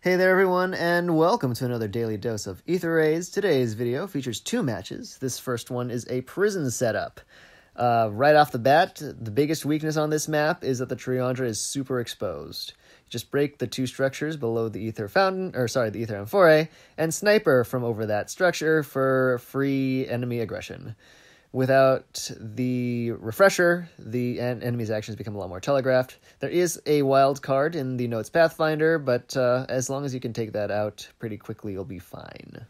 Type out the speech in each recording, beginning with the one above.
Hey there everyone, and welcome to another daily dose of Aether Raids. Today's video features two matches. This first one is a prison setup. Right off the bat, the biggest weakness on this map is that the Triandra is super exposed. You just break the two structures below the Aether Fountain, the Aether Amphorae, and sniper from over that structure for free enemy aggression. Without the refresher, the enemy's actions become a lot more telegraphed. There is a wild card in the Notes Pathfinder, but as long as you can take that out pretty quickly, you'll be fine.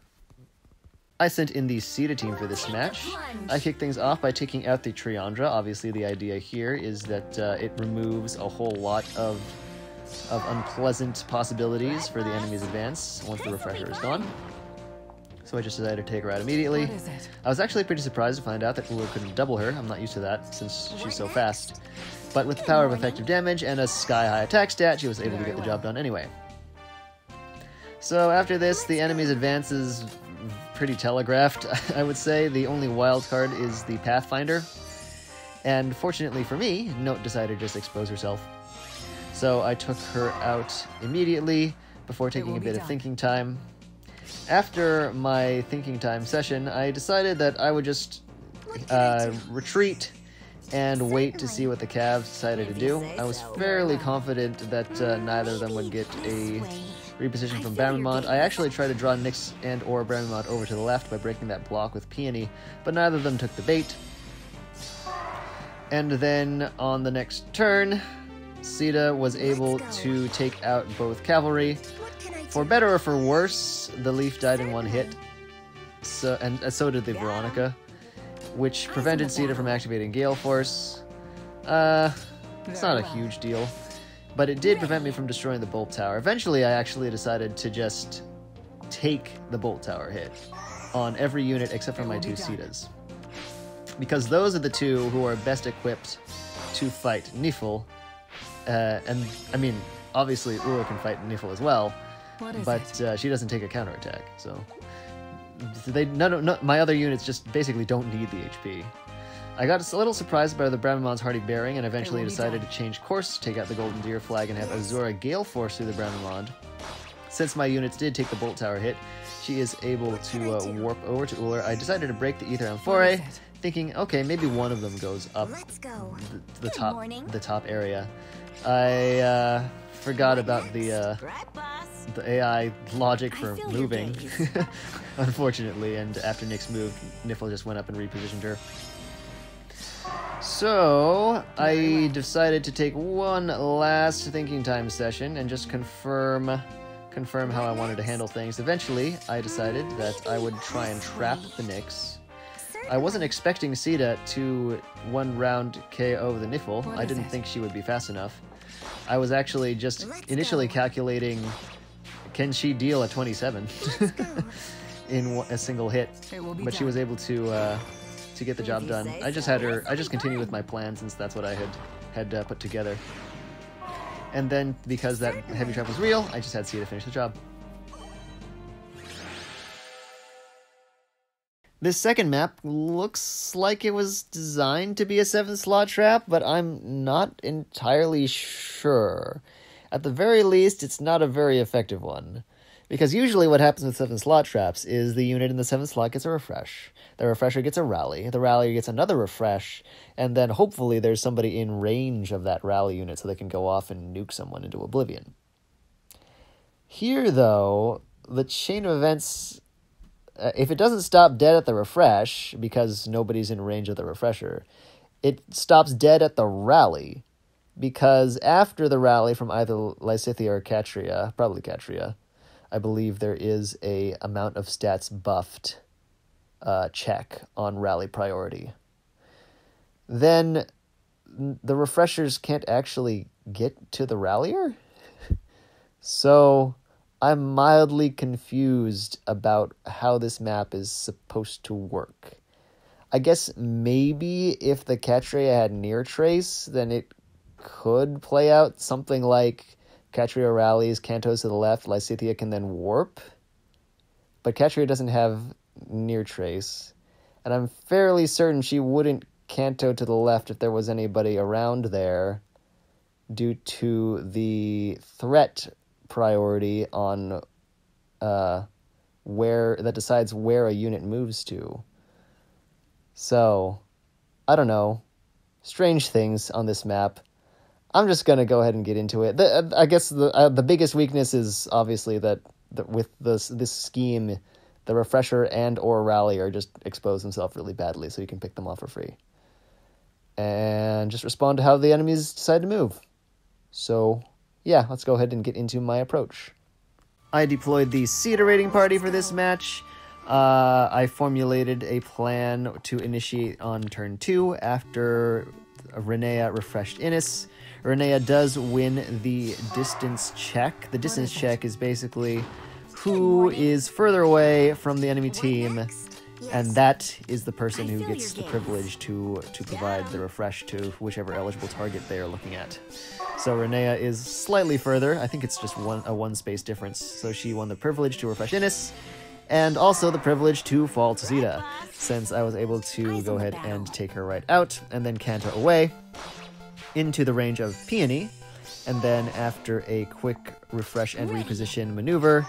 I sent in the Sita team for this match. I kick things off by taking out the Triandra. Obviously, the idea here is that it removes a whole lot of unpleasant possibilities for the enemy's advance once the refresher is gone. So I just decided to take her out immediately. I was actually pretty surprised to find out that Uller couldn't double her. I'm not used to that since she's so fast. But with the power of effective damage and a sky-high attack stat, she was able to get the job done anyway. So after this, the enemy's advance is pretty telegraphed, I would say. The only wild card is the Pathfinder. And fortunately for me, Note decided to just expose herself. So I took her out immediately before taking a bit of thinking time. After my thinking time session, I decided that I would just retreat and wait to see what the Cavs decided to do. I was fairly confident that neither of them would get a reposition from Bramimont. I actually tried to draw Nyx and or Bramimont over to the left by breaking that block with Peony, but neither of them took the bait. And then on the next turn, Sita was able to take out both cavalry. For better or for worse, the Leaf died in one hit, so did the Veronica, which prevented Sita from activating Gale Force. It's not a huge deal, but it did prevent me from destroying the Bolt Tower. Eventually, I actually decided to just take the Bolt Tower hit on every unit except for my two Sitas, because those are the two who are best equipped to fight Nifl, and I mean, obviously Uller can fight Nifl as well. But she doesn't take a counterattack, so my other units just basically don't need the HP. I got a little surprised by the Bramimont's Hardy Bearing and eventually decided to change course, take out the Golden Deer flag, and have Azura Gale Force through the Bramimont. Since my units did take the Bolt Tower hit, she is able to warp over to Uller. I decided to break the Aether Amphorae, thinking, okay, maybe one of them goes up the top area. I forgot about the AI logic for moving, unfortunately, and after Nyx moved, Nifl just went up and repositioned her. So, I decided to take one last thinking time session and just confirm how I wanted to handle things. Eventually, I decided that I would try and trap the Nyx. I wasn't expecting Sita to one round KO the Nifl. I didn't think she would be fast enough. I was actually just initially calculating, can she deal a 27 in a single hit? But she was able to get the job done. I just continued with my plan since that's what I had put together. And then because that heavy trap was real, I just had Sita finish the job. This second map looks like it was designed to be a 7-slot trap, but I'm not entirely sure. At the very least, it's not a very effective one. Because usually what happens with 7-slot traps is the unit in the 7th slot gets a refresh. The refresher gets a rally. The rally gets another refresh. And then hopefully there's somebody in range of that rally unit so they can go off and nuke someone into oblivion. Here, though, the chain of events, if it doesn't stop dead at the refresh, because nobody's in range of the refresher, it stops dead at the rally. Because after the rally from either Lysithea or Catria, probably Catria, I believe there is a amount of stats buffed check on rally priority. Then the refreshers can't actually get to the rallier? So I'm mildly confused about how this map is supposed to work. I guess maybe if the Catria had near trace, then it could play out something like Catria rallies, Cantos to the left, Lysithea can then warp. But Catria doesn't have near trace. And I'm fairly certain she wouldn't Canto to the left if there was anybody around there due to the threat priority on that decides where a unit moves to. So, I don't know. Strange things on this map. I'm just gonna go ahead and get into it. I guess the biggest weakness is obviously that with this scheme, the Refresher and or Rally are just expose themselves really badly, so you can pick them off for free. And just respond to how the enemies decide to move. So, yeah, let's go ahead and get into my approach. I deployed the Aether Raiding party for this match. I formulated a plan to initiate on turn 2 after Renea refreshed Innis. Renea does win the distance check. The distance check is basically who is further away from the enemy team, and that is the person who gets the privilege to provide the refresh to whichever eligible target they are looking at. So Renea is slightly further. I think it's just a one space difference. So she won the privilege to refresh Innis, and also the privilege to fall to Sita, since I was able to go ahead and take her right out, and then Kanto away into the range of Peony, and then after a quick refresh and reposition maneuver,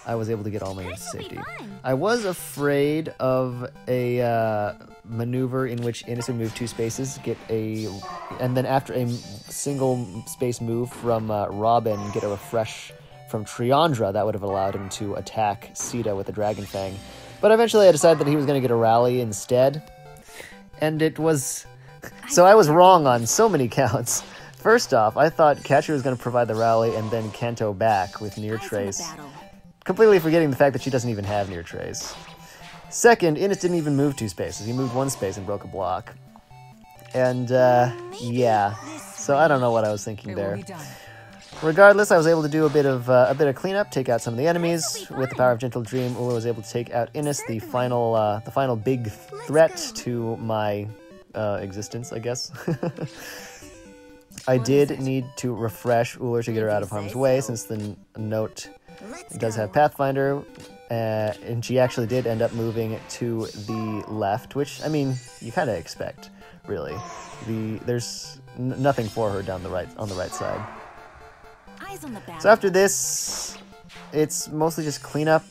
I was able to get all my units to safety. I was afraid of a maneuver in which Innis would move 2 spaces, and then after a single space move from Robin, get a refresh from Triandra that would have allowed him to attack Sita with a Dragon Fang. But eventually I decided that he was going to get a rally instead, and it was... So I was wrong on so many counts. First off, I thought Catcher was going to provide the rally and then Kanto back with Near Trace, completely forgetting the fact that she doesn't even have Near Trace. Second, Innis didn't even move 2 spaces. He moved 1 space and broke a block. And, yeah. So I don't know what I was thinking there. Regardless, I was able to do a bit of cleanup, take out some of the enemies. With the power of Gentle Dream, Ula was able to take out Innis, the final big threat to my existence, I guess. I did need to refresh Uller to get her out of harm's way, since the note does have Pathfinder, and she actually did end up moving to the left, which, I mean, you kind of expect, really. There's nothing for her on the right side. So after this, it's mostly just cleanup.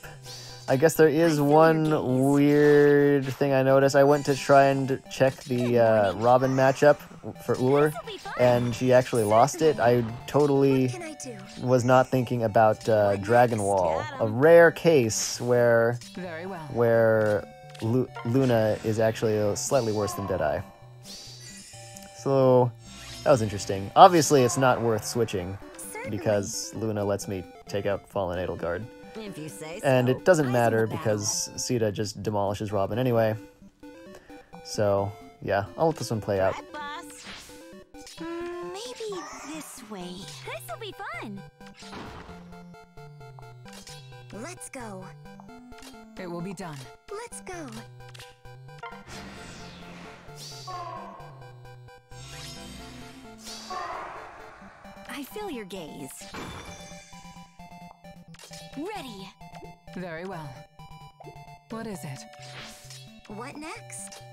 I guess there is one weird thing I noticed. I went to try and check the Robin matchup for Uller, and she actually lost it. I totally was not thinking about Dragon Wall, a rare case where Luna is actually slightly worse than Deadeye. So that was interesting. Obviously, it's not worth switching because Luna lets me take out Fallen Edelgard. If you say so. And it doesn't matter because Sita just demolishes Robin anyway. So, yeah, I'll let this one play out. Maybe this way. This'll be fun. Let's go. It will be done. Let's go. I feel your gaze. Ready. Very well. What is it? What next?